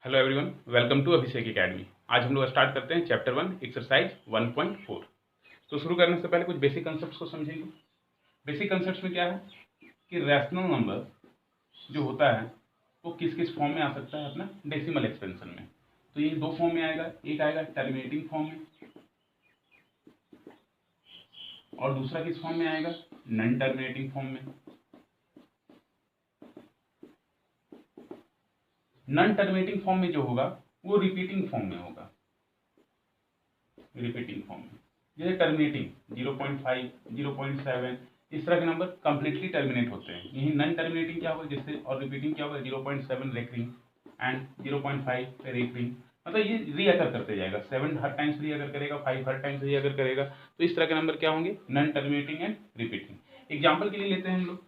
Hello everyone, welcome to Abhishek academy. आज हम लोग स्टार्ट करते हैं चैप्टर 1 एक्सरसाइज 1.4। तो शुरू करने से पहले कुछ बेसिक कंसेप्ट्स को समझेंगे। बेसिक कंसेप्ट्स में क्या है कि रैशनल नंबर जो होता है वो किस किस फॉर्म में आ सकता है अपना डेसिमल एक्सपेंशन में। तो ये दो फॉर्म में आएगा, एक आएगा टर्मिनेटिंग फॉर्म में और दूसरा किस फॉर्म में आएगा, नॉन टर्मिनेटिंग फॉर्म में। नॉन टर्मिनेटिंग फॉर्म में जो होगा वो रिपीटिंग फॉर्म में होगा। रिपीटिंग फॉर्म में जैसे टर्मिनेटिंग 0.5, 0.7 इस तरह के नंबर कंप्लीटली टर्मिनेट होते हैं। यही नॉन टर्मिनेटिंग क्या होगा जिससे, और रिपीटिंग क्या होगा 0.7 रेकरिंग एंड 0.5 रेकरिंग। मतलब ये रीअकर करते जाएगा, 7 हर टाइम्स रीअकर करेगा, 5 हर टाइम्स रीअकर करेगा। तो इस तरह के नंबर क्या होंगे, non terminating and repeating. Example के लिए लेते हैं हम लोग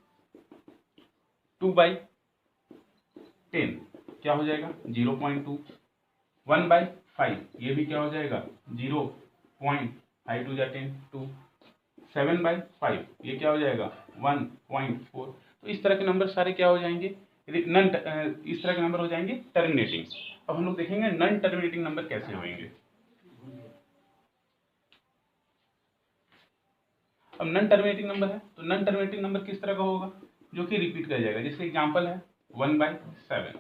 2/10 क्या हो जाएगा 0.2, 1/5 ये भी क्या हो जाएगा 0.5 2 10 2, 7/5 ये क्या हो जाएगा 1.4। तो इस तरह के नंबर सारे क्या हो जाएंगे, इस तरह के नंबर हो जाएंगे टर्मिनेटिंग। अब हम लोग देखेंगे नॉन टर्मिनेटिंग नंबर कैसे होंगे। अब नॉन टर्मिनेटिंग नंबर है तो नॉन टर्मिनेटिंग नंबर किस तरह का होगा, जो कि रिपीट कर जाएगा। जैसे एग्जांपल है 1/7।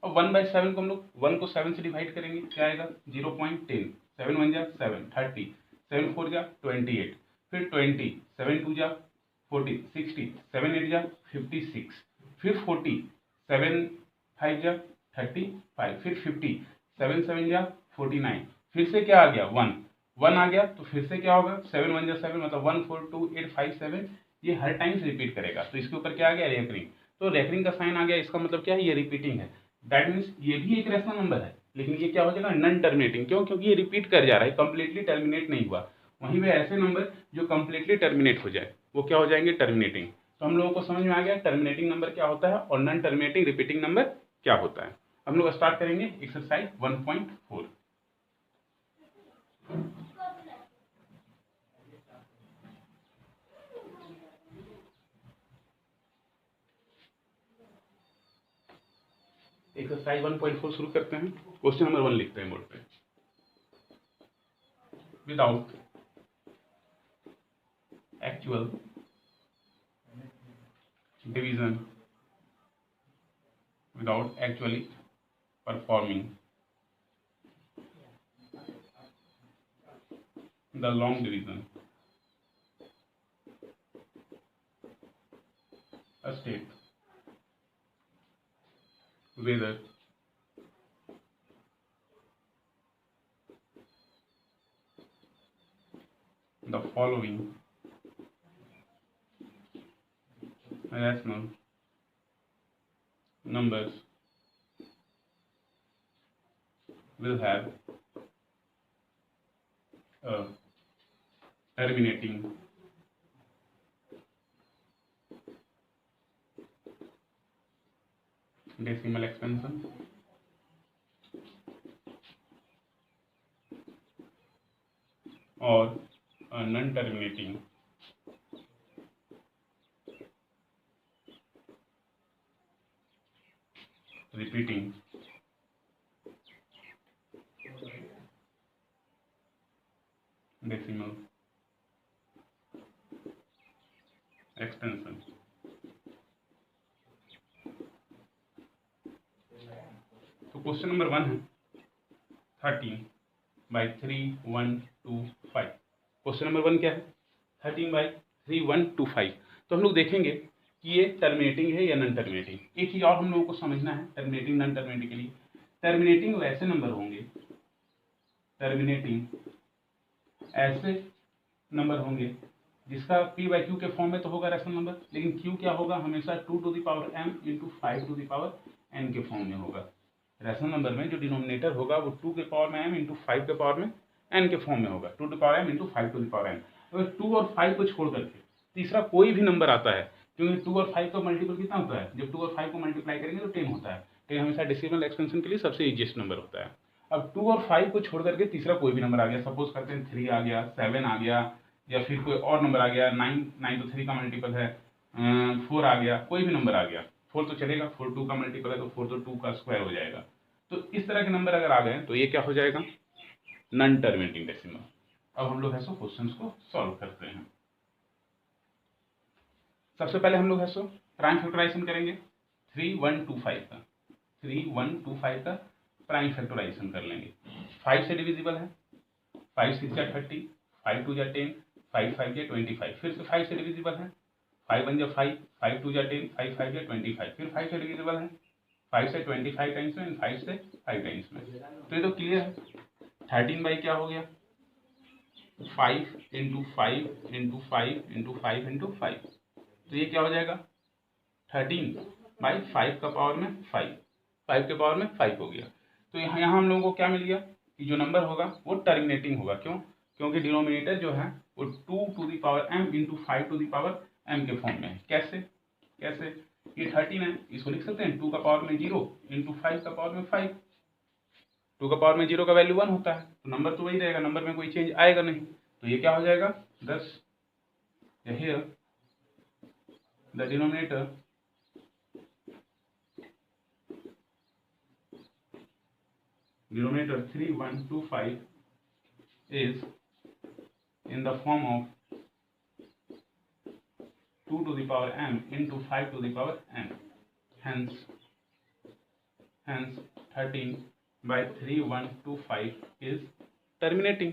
और 1/7 को हम लोग 1 को 7 से डिवाइड करेंगे, क्या आएगा 0.10, 7 1 जा 7 30, 7 4 जा 28, फिर 20, 7 2 जा 40 60, 7 8 जा 56, फिर 40, 7 5 जा 35, फिर 50, 7 7 जा 49, फिर से क्या आ गया 1 आ गया। तो फिर से क्या होगा 7 1 जा 7 मतलब 1 4 2 8 5 7, ये हर टाइम रिपीट करेगा। तो इसके ऊपर क्या आ गया रेकरिंग। तो रेकरिंग का साइन आ गया, इसका मतलब क्या है ये रिपीटिंग है। दैट मीन्स ये भी एक रैशनल नंबर है, लेकिन ये क्या हो जाएगा नॉन टर्मिनेटिंग। क्यों, क्योंकि ये रिपीट कर जा रहा है, कंप्लीटली टर्मिनेट नहीं हुआ। वहीं पे ऐसे नंबर जो कंप्लीटली टर्मिनेट हो जाए वो क्या हो जाएंगे टर्मिनेटिंग। तो हम लोगों को समझ में आ गया टर्मिनेटिंग नंबर क्या होता है और नॉन टर्मिनेटिंग रिपीटिंग नंबर क्या होता है। हम लोग स्टार्ट करेंगे एक्सरसाइज 1.4। एक्सरसाइज 1.4 शुरू करते हैं। क्वेश्चन नंबर 1 लिखते हैं बोर्ड पे। Without actual division, without actually performing the long division, state whether the following rational numbers will have a terminating decimal expansion or a non-terminating repeating decimal expansion। तो question number 1 है 13/3 1 2 5। Question number 1 क्या है 13/3 1 2 5। तो हम लोग देखेंगे कि ये टर्मिनेटिंग है या नॉन टर्मिनेटिंग। एक चीज और हम लोगों को समझना है टर्मिनेटिंग नॉन टर्मिनेटिंग के लिए। टर्मिनेटिंग वैसे नंबर होंगे, टर्मिनेटिंग ऐसे नंबर होंगे जिसका p/q के फॉर्म में तो होगा रैशनल नंबर, लेकिन q क्या होगा हमेशा 2 to the power m into 5 to the power n के फॉर्म में होगा। रैशनल नंबर में जो डिनोमिनेटर होगा वो 2 के पावर में m इंटू 5 के पावर में n के फॉर्म में होगा, 2 to power m into 5 to the power n। अगर 2 और 5 को छोड़ करके तीसरा कोई भी नंबर आता है, क्योंकि 2 और 5 का मल्टीपल कितना होता है, जब 2 और 5 को मल्टीप्लाई करेंगे तो 10 होता है। 10 हमेशा डेसिमल एक्सपेंशन के लिए सबसे इजीएस्ट नंबर होता है। अब 2 और 5 को छोड़ करके तीसरा कोई भी नंबर आ गया, सपोज करते हैं 3 आ गया, 7 आ गया, या फिर कोई और नंबर आ गया, 9 तो 3 का मल्टीपल है, 4 आ गया, कोई भी नंबर आ गया। 4 तो चलेगा, 4 2 का मल्टीपल है तो 4 तो 2 का स्क्वायर हो जाएगा। तो इस तरह के नंबर अगर आ गए तो ये क्या हो जाएगा, नॉन टर्मिनेटिंग डेसिमल। अब हम लोग है सो क्वेश्चंस को सॉल्व करते हैं। सबसे पहले हम लोग है सो प्राइम फैक्टराइजेशन करेंगे 3125 का, 3125 का प्राइम फैक्टराइजेशन कर लेंगे। 5 से डिविजिबल है, 5 6 जा 30, 5 2 जा 10, 5 5 जा 25, फिर से 5 से डिविजिबल है, 5 1 जा 5, 5 2 जा 10, 5 5 जा 25, फिर 5 से डिविजिबल है, 5 से 25 टाइम्स में, 5 से 5 टाइम्स में। तो ये तो क्लियर है। 13 बाई क्या हो गया, 5 इंटू 5 इंटू 5 इंटू 5 इंटू 5, तो ये क्या हो जाएगा 13 बाई 5 का पावर में 5, 5 के पावर में 5 हो गया। तो यहाँ हम लोगों को क्या मिल गया कि जो नंबर होगा वो टर्मिनेटिंग होगा। क्यों, क्योंकि डिनोमिनेटर जो है वो 2 to the power m into 5 to the power m के फॉर्म में है। कैसे कैसे, ये 13 है, इसको लिख सकते हैं 2 का पावर में 0 इंटू 5 का पावर में 5। 2 का पावर में 0 का वैल्यू 1 होता है, तो नंबर तो वही रहेगा, नंबर में कोई चेंज आएगा नहीं। तो ये क्या हो जाएगा 10। Here the denominator denominator 3125 is in the form of 2 to the power m into 5 to the power m. Hence 13 by 3125 is terminating.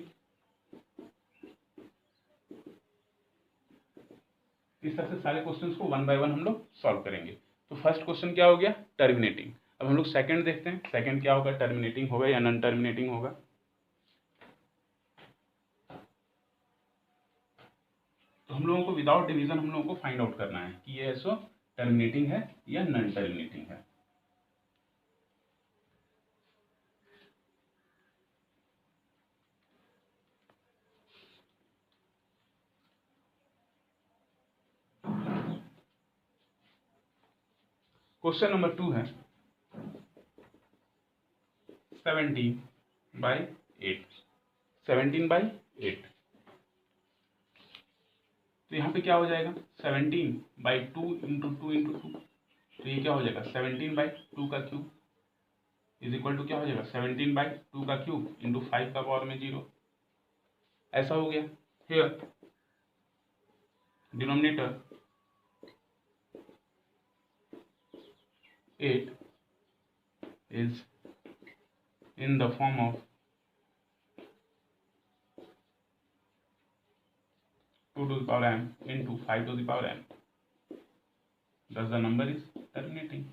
इस तरह से सारे क्वेश्चंस को वन बाय वन हम लोग सॉल्व करेंगे। तो फर्स्ट क्वेश्चन क्या हो गया, टर्मिनेटिंग। अब हम लोग सेकंड देखते हैं, सेकंड क्या होगा, टर्मिनेटिंग होगा या नॉन टर्मिनेटिंग होगा। तो हम लोगों को विदाउट डिवीजन हम लोगों को फाइंड आउट करना है कि ये ऐसो टर्मिनेटिंग है या नॉन टर्मिनेटिंग है। क्वेश्चन नंबर 2 है 17 बाई 8, 17 बाई 8। तो यहाँ पे क्या हो जाएगा 17 बाई 2 इंटू 2 इंटू 2, तो ये क्या हो जाएगा 17 बाई 2 का क्यूब इज इक्वल टू क्या हो जाएगा 17 बाई 2 का क्यूब इंटू 5 का पावर में 0। ऐसा हो गया। Here denominator 8 is in the form of 2 to the power m into 5 to the power m. Thus the number is terminating.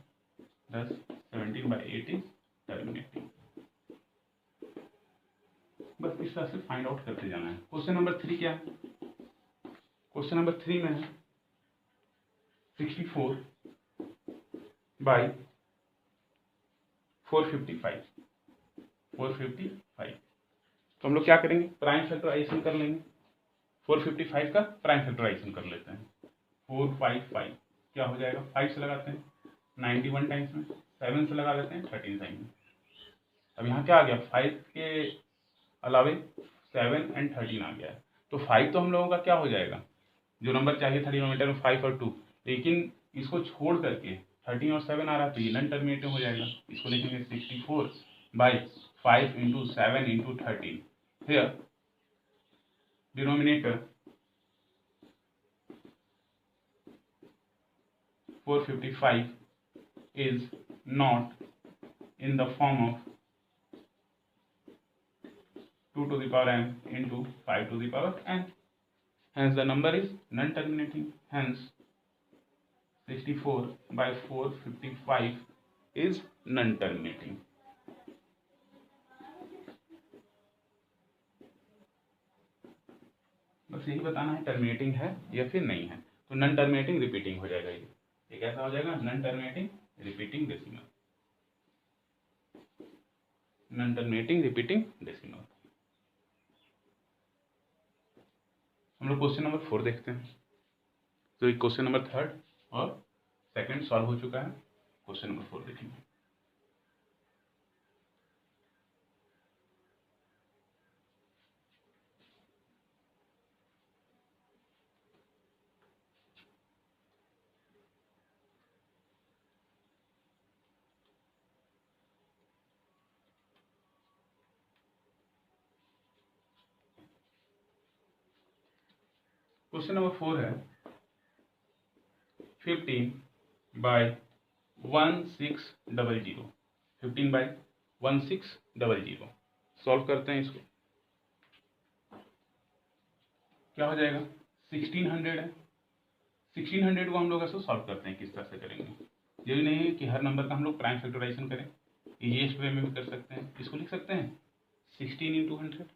Thus 17 by 8 is terminating. बस इस तरह से फाइंड आउट करते जाना है। क्वेश्चन नंबर 3 क्या है, क्वेश्चन नंबर 3 में है 64 बाई 455, 455। तो हम लोग क्या करेंगे, प्राइम फैक्टराइजेशन कर लेंगे। 455 का प्राइम फैक्टराइजेशन कर लेते हैं। 455 क्या हो जाएगा, 5 से लगाते हैं 91 टाइम्स में, 7 से लगा देते हैं 13 टाइम्स में। अब यहाँ क्या आ गया, 5 के अलावे 7 एंड 13 आ गया है। तो 5 तो हम लोगों का क्या हो जाएगा, जो नंबर चाहिए था डिनोमिनेटर में 5 और 2, लेकिन इसको छोड़ करके 13 और 7 आ रहा है, तो ये नॉन टर्मिनेटिव हो जाएगा। इसको लिखेंगे 64 by 5 into 7 into 13। Here denominator 455 is not in the form of 2 to the power m into 5 to the power n. Hence the number is non-terminating. Hence 64 by 455 is non-terminating. बस यही बताना है टर्मिनेटिंग है या फिर नहीं है। तो नॉन टर्मिनेटिंग रिपीटिंग हो जाएगा। ये कैसा हो जाएगा, non terminating repeating decimal, non terminating repeating decimal. हम लोग क्वेश्चन नंबर 4 देखते हैं। तो ये क्वेश्चन नंबर 3 और सेकंड सॉल्व हो चुका है। क्वेश्चन नंबर 4 देखेंगे। क्वेश्चन नंबर 4 है 15/1600, 15/1600 सॉल्व करते हैं इसको। क्या हो जाएगा, 1600 है, 1600 को हम लोग ऐसे सॉल्व करते हैं। किस तरह से करेंगे, यही नहीं है कि हर नंबर का हम लोग प्राइम फैक्टराइजेशन करें, इजीएस्ट वे में भी कर सकते हैं। इसको लिख सकते हैं 16 × 100।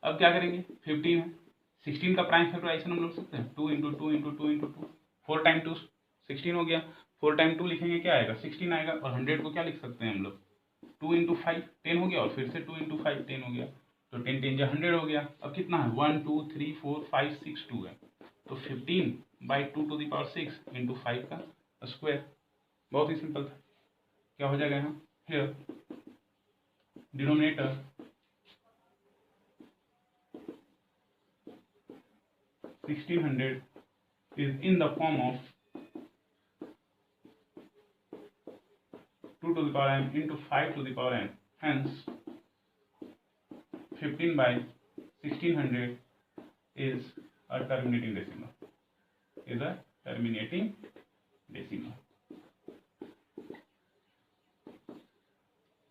अब क्या करेंगे, 15 है, 16 का प्राइम फैक्टराइजेशन हम लोग सकते हैं 2 × 2 × 2 × 2, 4 टाइम 2 16 हो गया, 4 टाइम 2 लिखेंगे क्या आएगा 16 आएगा। और 100 को क्या लिख सकते हैं हम लोग 2 × 5 10 हो गया, और फिर से 2 × 5 10 हो गया, तो 10 10 जा 100 हो गया। अब कितना है 1 2 3 4 5 6 2 है, तो 15/2⁶ × 5 का स्क्वायर। बहुत ही सिंपल था। क्या हो जाएगा यहाँ, here denominator 1600 is in the form of 2 to the power n into 5 to the power n. Hence, 15/1600 is a terminating decimal.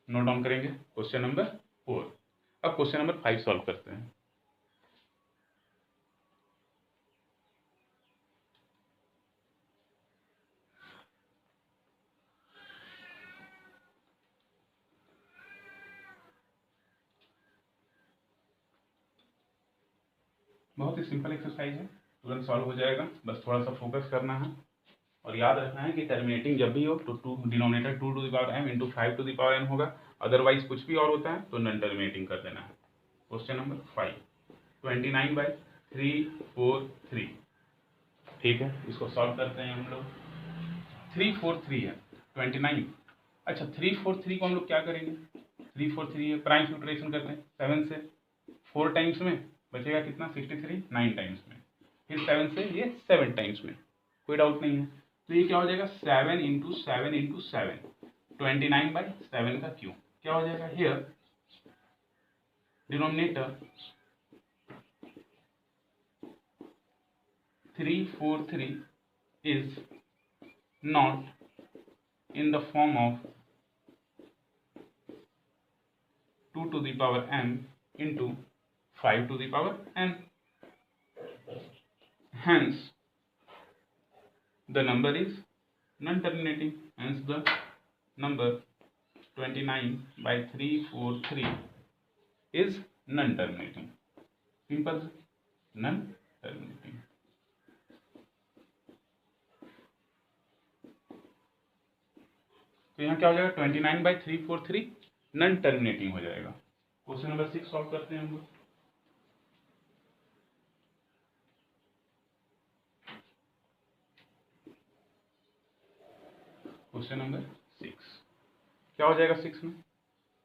Note down करेंगे क्वेश्चन नंबर 4। अब क्वेश्चन नंबर 5 सॉल्व करते हैं। बहुत ही सिंपल एक्सरसाइज है, तुरंत सॉल्व हो जाएगा, बस थोड़ा सा फोकस करना है और याद रखना है कि टर्मिनेटिंग जब भी हो तो denominator 2 to the power m into 5 to the power n होगा, अदरवाइज कुछ भी और होता है तो नॉन टर्मिनेटिंग कर देना है। क्वेश्चन नंबर 5 29/343, ठीक है, इसको सॉल्व करते हैं हम लोग। 343 है 29, अच्छा 343 को हम लोग क्या करेंगे, 343 है, प्राइम फैक्टराइजेशन करते हैं 7 से, 4 टाइम्स में बचेगा कितना 63, 9 टाइम्स में, फिर 7 से ये 7 टाइम्स में, कोई डाउट नहीं है। तो ये क्या हो जाएगा 7 × 7 × 7, 29/7 का क्यूब। क्या हो जाएगा, here denominator 343 is not in the form of 2 to the power m into 5 to the power n. Hence, the number is non-terminating. Hence, the number 29/343 is non-terminating. Simple, non-terminating. तो यहाँ क्या हो जाएगा 29/343 नॉन टर्मिनेटिंग हो जाएगा। Question number 6 solve करते हैं हम लोग। क्वेश्चन नंबर 6 क्या हो जाएगा 6 में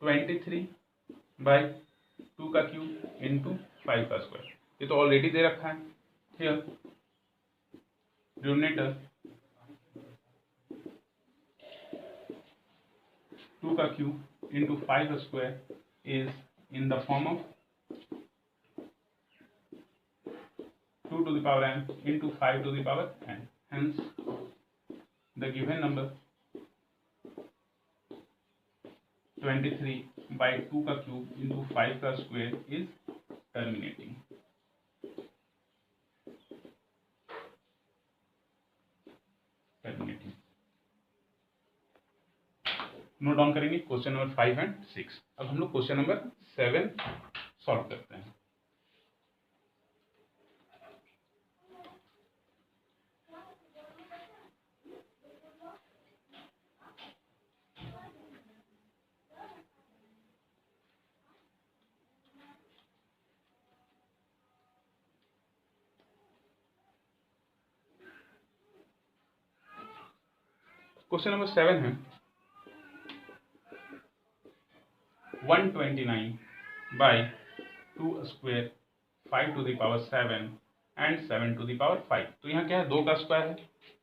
23/2 का क्यूब इंटू 5 का स्क्वायर, ये तो ऑलरेडी दे रखा है। हियर डिनोमिनेटर 2 का cube into 5 square is in the form of 2 to the power n into 5 to the power n. Hence, the given number 23/2 का क्यूब इंटू 5 का square is terminating. Note down करेंगे question number 5 and 6। अब हम लोग question number 7 solve करते हैं। Question number 7 है 129/2 square 5 to the power 7 and 7 to the power 5। तो यहाँ क्या है 2 का स्क्वायर है,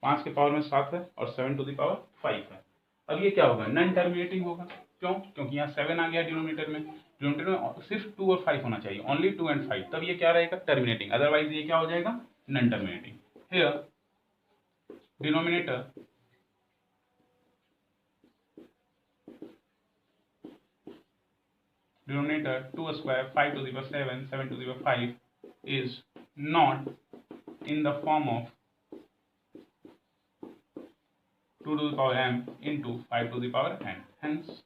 5 के पावर में 7 है और 7 to the power 5 है। अब ये क्या होगा नॉन टर्मिनेटिंग होगा, क्यों, क्योंकि यहाँ 7 आ गया डिनोमिनेटर में, डिनोमिनेटर में सिर्फ 2 और 5 होना चाहिए, ओनली 2 एंड 5, तब ये क्या रहेगा टर्मिनेटिंग, अदरवाइज ये क्या हो जाएगा non terminating. Here denominator denominator 2 square 5 to the power 7 7 to the power 5 is not in the form of 2 to the power m into 5 to the power n. Hence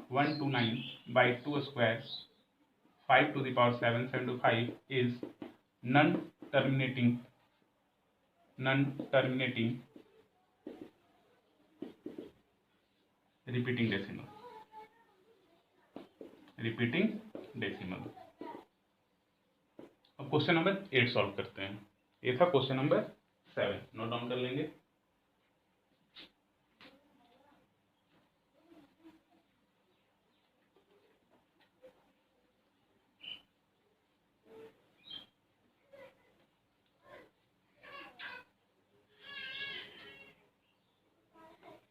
129 by 2 square 5 to the power 7 7 to 5 is non-terminating repeating decimal. अब question number 8 solve करते हैं. ये था question number 7. Note down कर लेंगे.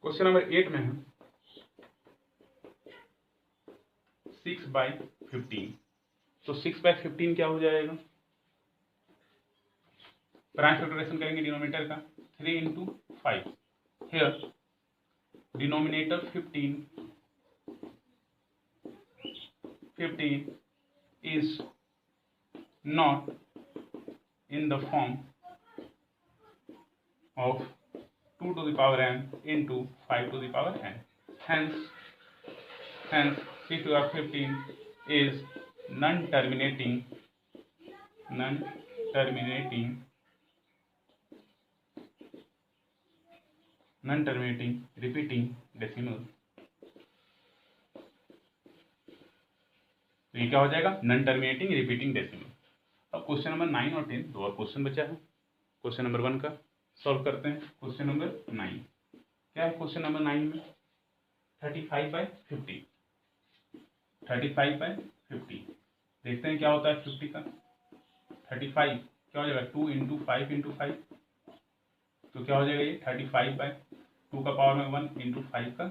Question number 8 में है 6/15. तो 6/15 क्या हो जाएगा? प्राइम फैक्टराइजेशन करेंगे डिनोमिनेटर का. 3 into 5. Here denominator 15 is not in the form of 2 to the power n into 5 to the power n. Hence 6 to the power 15 is non-terminating repeating decimal. तो ये क्या हो जाएगा? Non terminating repeating decimal. अब question number 9 और 10 दो और question बचा है. क्वेश्चन नंबर 1 का सॉल्व करते हैं. क्वेश्चन नंबर 9 क्या है? क्वेश्चन नंबर 9 में 35/50 देखते हैं क्या होता है 50 का. 35 क्या हो जाएगा? 2 into 5 into 5. तो क्या हो जाएगा ये? 35/2 का पावर में 1 into 5 का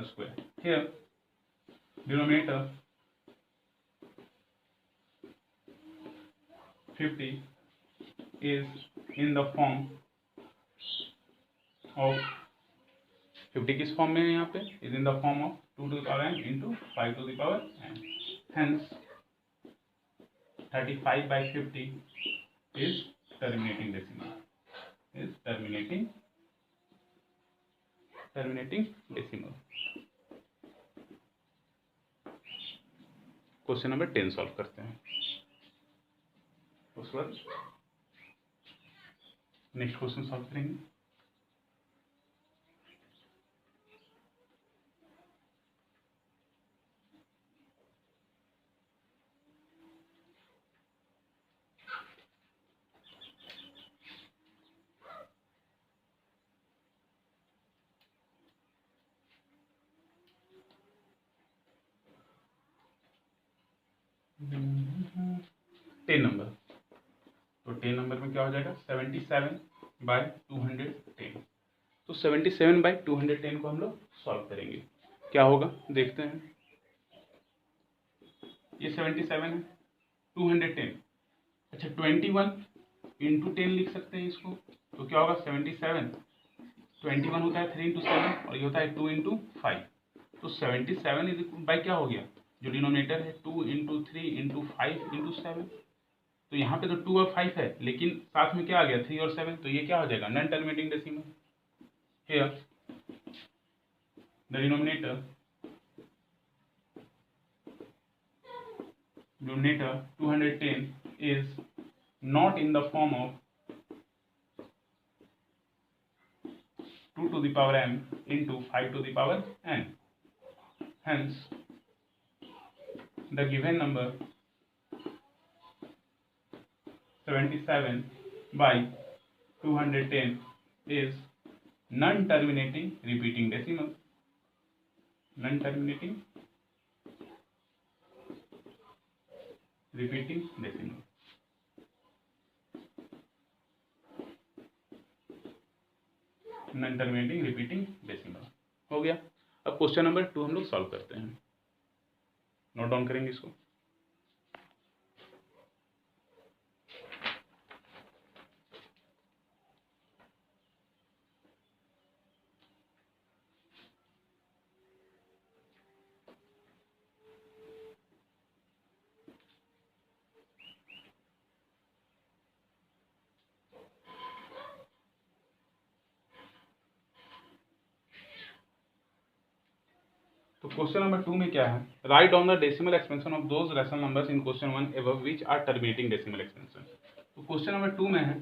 square. Here denominator 50 is in the form of 50 किस फॉर्म में है यहाँ पे? is in the form of 2 to the power n into 5 to the power n. Hence 35/50 is terminating decimal. Question number 10 solve करते हैं. उसके बाद नेक्स्ट क्वेश्चन सॉल्व करेंगे. Ten number. तो 10 नंबर में क्या हो जाएगा? 77/210. तो 77/210 को हम लोग सॉल्व करेंगे. क्या होगा देखते हैं. ये 77 है. 210 अच्छा 21 into 10 लिख सकते हैं इसको. तो क्या होगा? 77 21 होता है 3 into 7 और ये होता है 2 into 5. तो 77 इज बाई क्या हो गया? जो डिनोमिनेटर है 2 into 3 into 5 into 7. तो यहाँ पे तो 2 और 5 है लेकिन साथ में क्या आ गया? 3 और 7. तो ये क्या हो जाएगा? Non terminating decimal. Here the denominator 210 is not in the form of 2 to the power m into 5 to the power n. Hence the given number 77/210 is non-terminating repeating decimal. Non-terminating repeating decimal. Non-terminating repeating decimal हो गया. अब question number 2 हम लोग solve करते हैं. Note down करेंगे इसको. तो क्वेश्चन नंबर 2 में क्या है, write down the decimal expansion of those rational numbers in question 1 above which are terminating decimal expansion. तो क्वेश्चन नंबर 2 में है,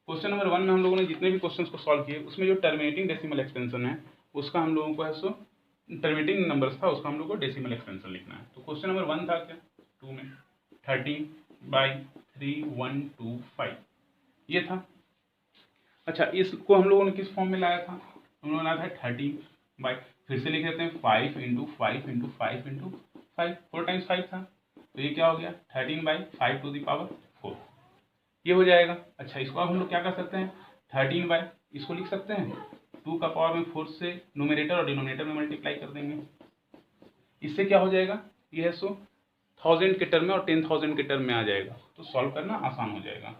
क्वेश्चन नंबर 1 में हम लोगों ने जितने भी क्वेश्चंस को सॉल्व किए उसमें जो टर्मिनेटिंग डेसिमल एक्सपेंशन है उसका हम लोगों को है सो टर्मिनेटिंग नंबर्स था उसका हम लोग को डेसिमल एक्सपेंशन लिखना है। तो क्वेश्चन नंबर 1 था क्या 2 में 13/3125 ये था। अच्छा, इसको हम लोगों ने किस फॉर्म में लाया था, हम लोगों ने लाया था 13 बाई, फिर से लिख देते हैं 5 इंटू 5 इंटू 5 इंटू 5, 4 टाइम्स 5 था, तो ये क्या हो गया 13/5 टू द पावर 4, ये हो जाएगा। अच्छा, इसको अब हम लोग क्या कर सकते हैं, 13 बाई इसको लिख सकते हैं 2 का पावर में 4 से न्यूमरेटर और डिनोमिनेटर में मल्टीप्लाई कर देंगे, इससे क्या हो जाएगा, ये है सो 1000 के टर्म में और 10,000 के टर्म में आ जाएगा, तो सॉल्व करना आसान हो जाएगा।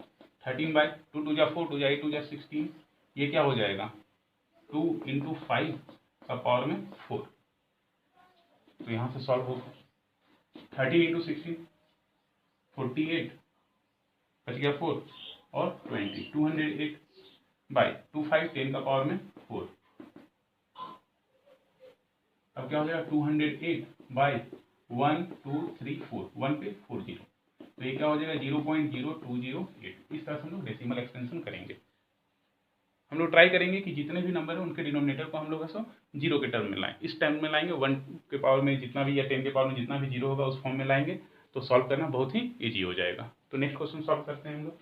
13/2 2 जा 4 2 जा 8 2 जा 16, ये क्या हो जाएगा 2 इंटू 5 का पावर में 4, तो यहाँ से सॉल्व होगा 13 इंटू 16 48, बच गया 4 और 20, 208/2 5 10 का पावर में 4, अब क्या हो जाएगा 208/1 2 3 4, 1 पे 4 0, तो ये क्या हो जाएगा 0.0208। इस तरह से हम लोग डेसिमल एक्सपेंशन करेंगे। हम लोग ट्राई करेंगे कि जितने भी नंबर है उनके डिनोमिनेटर को हम लोग ऐसा 0 के टर्म में लाएं, इस टर्म में लाएंगे 1 के पावर में जितना भी या 10 के पावर में जितना भी 0 होगा उस फॉर्म में लाएंगे, तो सॉल्व करना बहुत ही ईजी हो जाएगा। तो नेक्स्ट क्वेश्चन सॉल्व करते हैं हम लोग।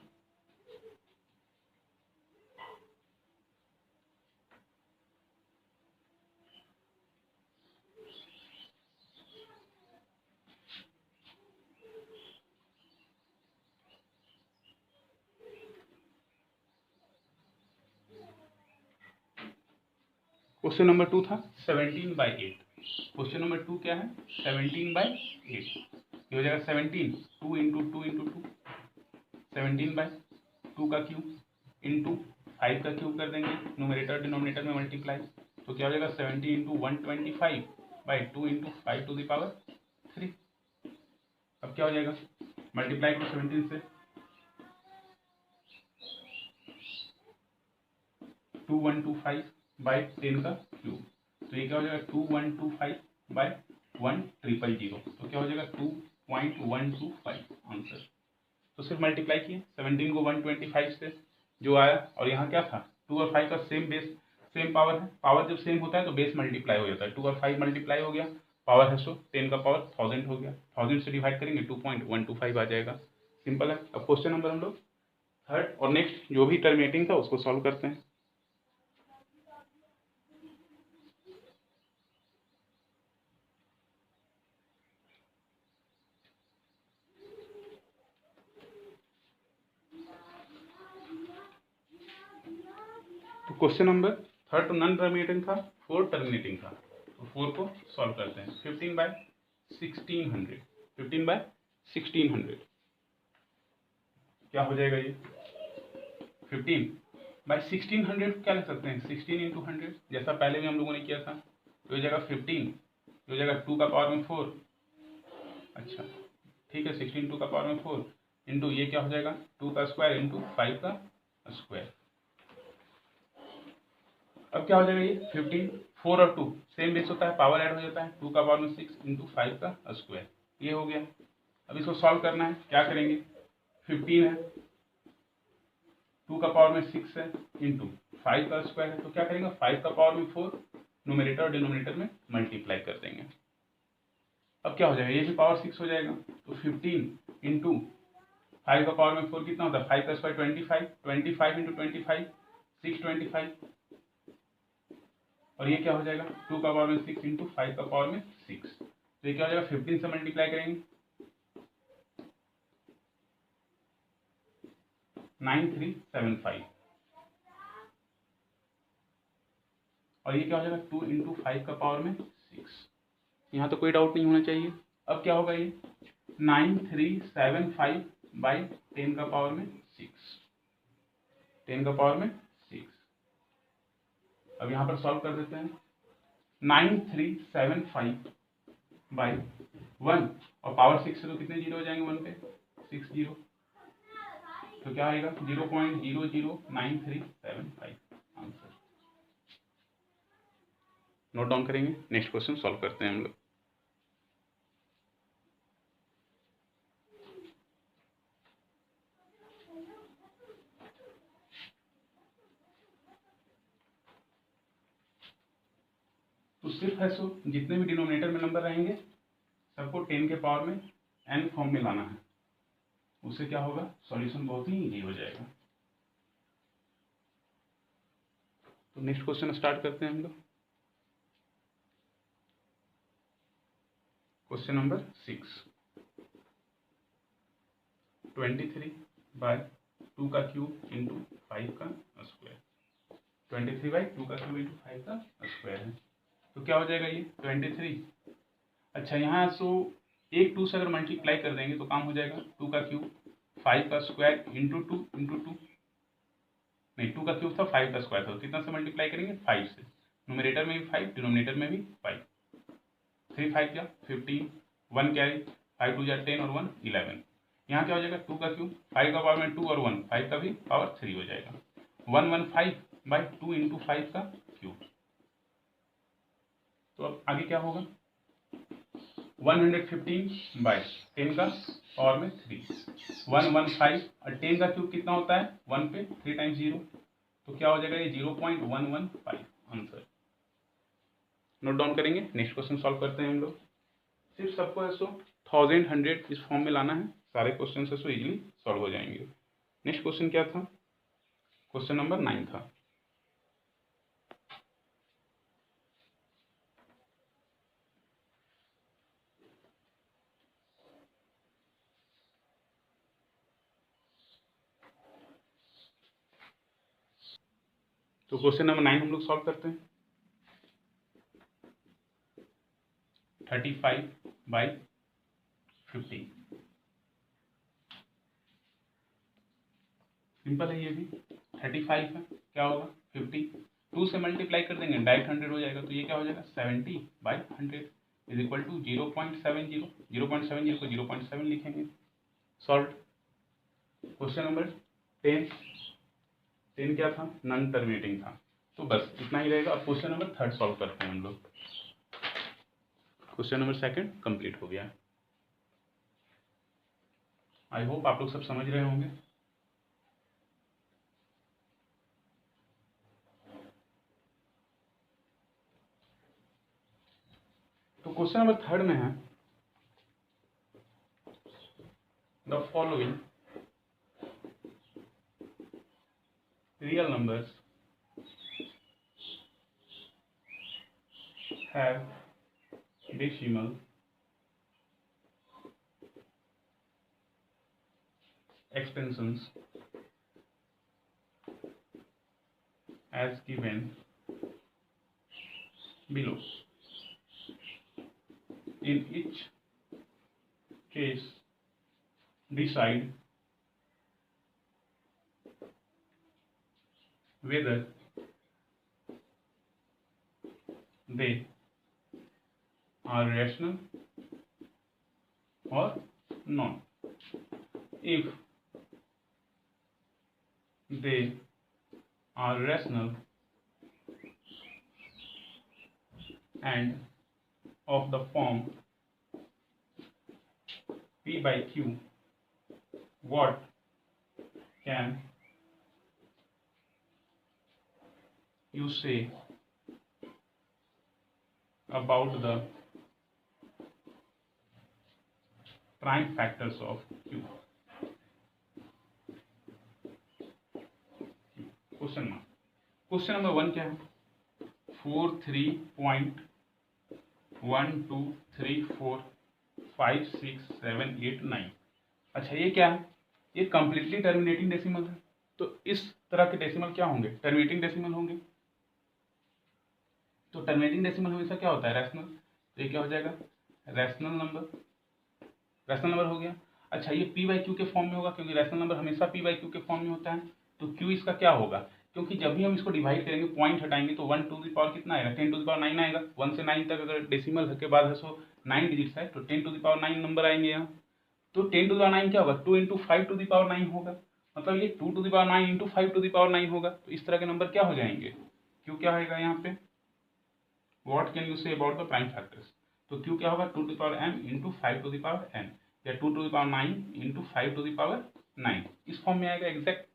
क्वेश्चन नंबर 2 था 17/8, क्वेश्चन नंबर 2 क्या है 17/8, ये हो जाएगा 17 2 इंटू 2 इंटू 2, 17/2 का क्यूब इंटू 5 का क्यूब कर देंगे, न्यूमरेटर डिनोमिनेटर में मल्टीप्लाई, तो क्या हो जाएगा 17 into 125/2 into 5 to the power 3, अब क्या हो जाएगा मल्टीप्लाई करो 17 से 2125/10 का क्यूब, तो ये क्या हो जाएगा 2125/1000, तो क्या हो जाएगा 2.125 आंसर। तो सिर्फ मल्टीप्लाई किए 17 को 125 से जो आया, और यहाँ क्या था 2 और 5 का सेम बेस सेम पावर है, पावर जब सेम होता है तो बेस मल्टीप्लाई हो जाता है, 2 और 5 मल्टीप्लाई हो गया, पावर है सो 10 का पावर 1000 हो गया, 1000 से डिवाइड करेंगे 2.125 आ जाएगा, सिंपल है। अब क्वेश्चन नंबर हम लोग थर्ड और नेक्स्ट जो भी टर्मिनेटिंग था उसको सॉल्व करते हैं। तो क्वेश्चन नंबर थर्ड तो नॉन टर्मिनेटिंग था, 4 टर्मिनेटिंग था, तो 4 को सॉल्व करते हैं। 15/1600, 15/1600 क्या हो जाएगा, ये 15/1600 क्या लिख सकते हैं 16 इंटू 100, जैसा पहले भी हम लोगों ने किया था, तो हो जाएगा 15, हो जाएगा 2 का पावर में 4, अच्छा ठीक है 16 2 का पावर में 4 इंटू ये क्या हो जाएगा 2 का स्क्वायर इंटू 5 का स्क्वायर, अब क्या हो जाएगा ये 15, 4 और 2 सेम बेस होता है, पावर ऐड हो जाता है, 2 का पावर में 6 इंटू 5 का स्क्वायर, ये हो गया। अब इसको सॉल्व करना है, क्या करेंगे 15 है 2 का पावर में 6 है इंटू 5 का स्क्वायर है, तो क्या करेंगे 5 का पावर में 4 न्यूमरेटर और डिनोमिनेटर में मल्टीप्लाई कर देंगे, अब क्या हो जाएगा ये भी पावर 6 हो जाएगा, तो 15 इंटू 5 का पावर में 4 कितना होता है 5 का स्क्वायर 25, 25 इंटू 25 625, और ये क्या हो जाएगा 2 का पावर में 6 इंटू 5 का पावर में 6, तो ये क्या हो जाएगा 15 से मल्टीप्लाई करेंगे 9375, और ये क्या हो जाएगा 2 इंटू 5 का पावर में 6, यहाँ तो कोई डाउट नहीं होना चाहिए। अब क्या होगा ये 9375/10 का पावर में 6, 10 का पावर में 6, अब यहाँ पर सॉल्व कर देते हैं 9375/1 और पावर 6 से तो कितने जीरो हो जाएंगे 1 पे 6 जीरो, तो क्या आएगा 0.009375 आंसर। नोट डाउन करेंगे, नेक्स्ट क्वेश्चन सॉल्व करते हैं हम लोग। तो सिर्फ है सो जितने भी डिनोमिनेटर में नंबर रहेंगे सबको 10 के पावर में n फॉर्म में लाना है, उससे क्या होगा, सॉल्यूशन बहुत ही इजी हो जाएगा। तो नेक्स्ट क्वेश्चन स्टार्ट करते हैं हम लोग। क्वेश्चन नंबर 6, 23/2 का क्यूब इंटू 5 का स्क्वायर, 23/2 का क्यूब इंटू 5 का स्क्वायर है, तो क्या हो जाएगा ये 23। अच्छा यहाँ सो एक 2 से अगर मल्टीप्लाई कर देंगे तो काम हो जाएगा, 2 का क्यूब 5 का स्क्वायर इंटू 2 नहीं 2 का क्यूब था 5 का स्क्वायर था, तो कितना से मल्टीप्लाई करेंगे 5 से, न्यूमरेटर में भी 5 डिनोमिनेटर में भी 5, 3 5 क्या 15, 1 क्या है 5 2 10 और 1 11। यहाँ क्या हो जाएगा 2 का क्यूब 5 का पावर में 2 और 1 5 का भी पावर 3 हो जाएगा, 115/2 इंटू 5 का क्यूब। तो अब आगे क्या होगा 115/10 का पावर में 3, 115 और 10 का क्यूब कितना होता है 1 पे 3 टाइम्स 0, तो क्या हो जाएगा ये 0.115 आंसर। नोट डाउन करेंगे, नेक्स्ट क्वेश्चन सॉल्व करते हैं हम लोग। सिर्फ सबको है सो 1000 100 इस फॉर्म में लाना है, सारे क्वेश्चन है सो इजीली सॉल्व हो जाएंगे। नेक्स्ट क्वेश्चन क्या था, क्वेश्चन नंबर 9 था। तो क्वेश्चन नंबर 9 हम लोग सॉल्व करते हैं। 35/50 सिंपल है, ये भी 35 है, क्या होगा 50, 2 से मल्टीप्लाई कर देंगे डायरेक्ट 100 हो जाएगा, तो ये क्या हो जाएगा 70/100 इज इक्वल टू 0.70, 0.70 को 0.7 लिखेंगे, सॉल्व। क्वेश्चन नंबर 10 क्या था नॉन टर्मिनेटिंग था, तो बस इतना ही रहेगा। अब क्वेश्चन नंबर 3 सॉल्व करते हैं हम लोग। क्वेश्चन नंबर 2 कंप्लीट हो गया। आई होप आप लोग सब समझ रहे होंगे। तो क्वेश्चन नंबर 3 में है the following real numbers have decimal extensions as given below. In each case, decide whether they are rational or not. If they are rational and of the form P by Q, what can you say about the prime factors of Q? Question number 1 क्या है 43.12345678 9। अच्छा ये क्या है, ये completely terminating decimal है, तो इस तरह के डेसिमल क्या होंगे टर्मिनेटिंग डेसिमल होंगे। तो टर्मिनेटिंग डेसिमल हमेशा क्या होता है रैशनल, तो ये क्या हो जाएगा रैशनल नंबर हो गया। अच्छा ये P बाई क्यू के फॉर्म में होगा, क्योंकि रैशनल नंबर हमेशा P बाई क्यू के फॉर्म में होता है, तो Q इसका क्या होगा, क्योंकि जब भी हम इसको डिवाइड करेंगे पॉइंट हटाएंगे तो 1 टू द पावर कितना आएगा 10 टू द पावर 9 आएगा, 1 से 9 तक अगर डेसिमल के बाद है सो 9 डिजिट्स है तो 10 टू द पावर 9 नंबर आएंगे यहाँ। तो 10 टू द पावर 9 क्या होगा 2 इंटू 5 टू द पावर 9 होगा, मतलब ये 2 to the power 9 into 5 to the power 9 होगा। तो इस तरह के नंबर क्या हो जाएंगे, क्यों क्या होगा यहाँ पे what can you say about the prime factors, तो क्यू क्या होगा 2 to the power m into 5 to the power n, या 2 to the power 9 into 5 to the power 9, इस फॉर्म में आएगा एग्जैक्ट।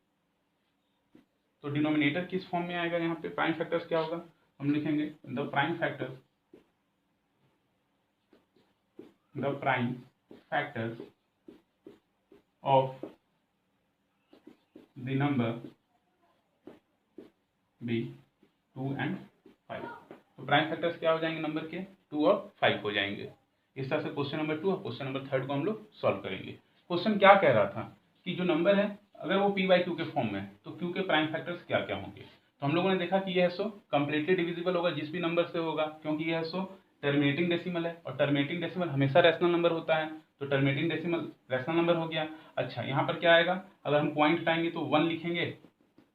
तो डिनोमिनेटर किस फॉर्म में आएगा, यहाँ पे प्राइम फैक्टर्स क्या होगा, हम लिखेंगे the prime factors of the number B 2 and 5। तो प्राइम फैक्टर्स क्या हो जाएंगे नंबर के, 2 और 5 हो जाएंगे। इस तरह से क्वेश्चन नंबर 2 और क्वेश्चन नंबर 3 को हम लोग सॉल्व करेंगे। क्वेश्चन क्या कह रहा था कि जो नंबर है अगर वो p बाई क्यू के फॉर्म में है तो q के प्राइम फैक्टर्स क्या क्या होंगे। तो हम लोगों ने देखा कि यह सो कंप्लीटली डिविजिबल होगा जिस भी नंबर से होगा, क्योंकि यह सो टर्मिनेटिंग डेसिमल है और टर्मिनेटिंग डेसिमल हमेशा रैशनल नंबर होता है, तो टर्मिनेटिंग डेसिमल रैशनल नंबर हो गया। अच्छा, यहाँ पर क्या आएगा, अगर हम पॉइंट हटाएंगे तो 1 लिखेंगे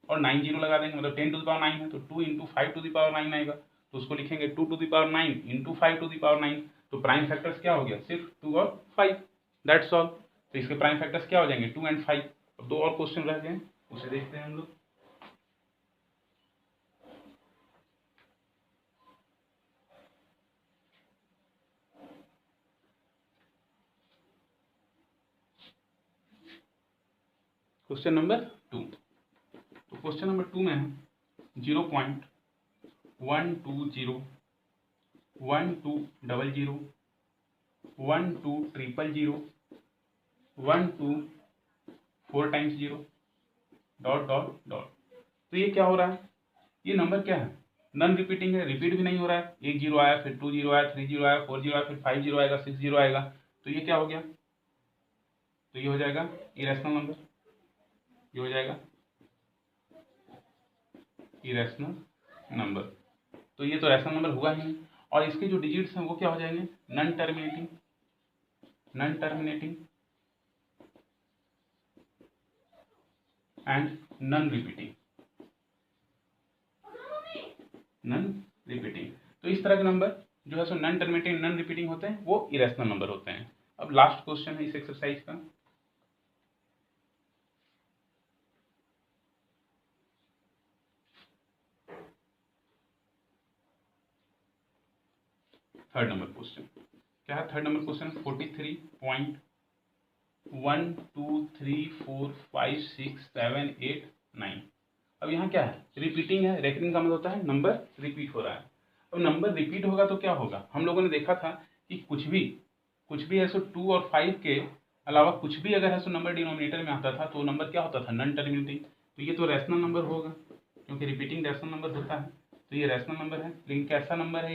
और 9 जीरो लगा देंगे, मतलब 10 टू द पावर 9 है तो 2 इंटू 5 टू द पावर 9 आएगा, तो उसको लिखेंगे 2 to the power 9 into 5 to the power 9। तो प्राइम फैक्टर्स क्या हो गया, सिर्फ 2 और 5, दैट्स ऑल। तो इसके प्राइम फैक्टर्स क्या हो जाएंगे 2 एंड 5। अब 2 और क्वेश्चन रह गए, उसे देखते हैं हम लोग। क्वेश्चन नंबर 2, तो क्वेश्चन नंबर 2 में है 0.120 1200 12000 12 4 टाइम्स 0 डॉट डॉट डॉट। तो ये क्या हो रहा है, ये नंबर क्या है, नॉन रिपीटिंग है, रिपीट भी नहीं हो रहा है। 1 जीरो आया, फिर 2 जीरो आया, 3 जीरो आया, 4 जीरो आया, फिर 5 जीरो आएगा, 6 जीरो आएगा, तो ये क्या हो गया, तो ये हो जाएगा इरेशनल नंबर, ये हो जाएगा इरेशनल नंबर। तो ये तो रैशनल नंबर हुआ ही नहीं, और इसके जो डिजिट्स हैं वो क्या हो जाएंगे, non terminating and non repeating. तो इस तरह के नंबर जो है so non terminating non repeating होते हैं, वो इरेशनल नंबर होते हैं। अब लास्ट क्वेश्चन है इस एक्सरसाइज का, थर्ड नंबर क्वेश्चन। क्या है थर्ड नंबर क्वेश्चन, 43.123456789। अब यहाँ क्या है, रिपीटिंग है, रेकरिंग का मतलब होता है नंबर रिपीट हो रहा है। अब नंबर रिपीट होगा तो क्या होगा, हम लोगों ने देखा था कि कुछ भी है सो 2 और 5 के अलावा कुछ भी अगर है सो नंबर डिनोमिनेटर में आता था तो नंबर क्या होता था, नॉन टर्मिनेटिंग। तो ये तो रैशनल नंबर होगा क्योंकि रिपीटिंग रैशनल नंबर होता है, तो ये रैशनल नंबर है। लेकिन कैसा नंबर है,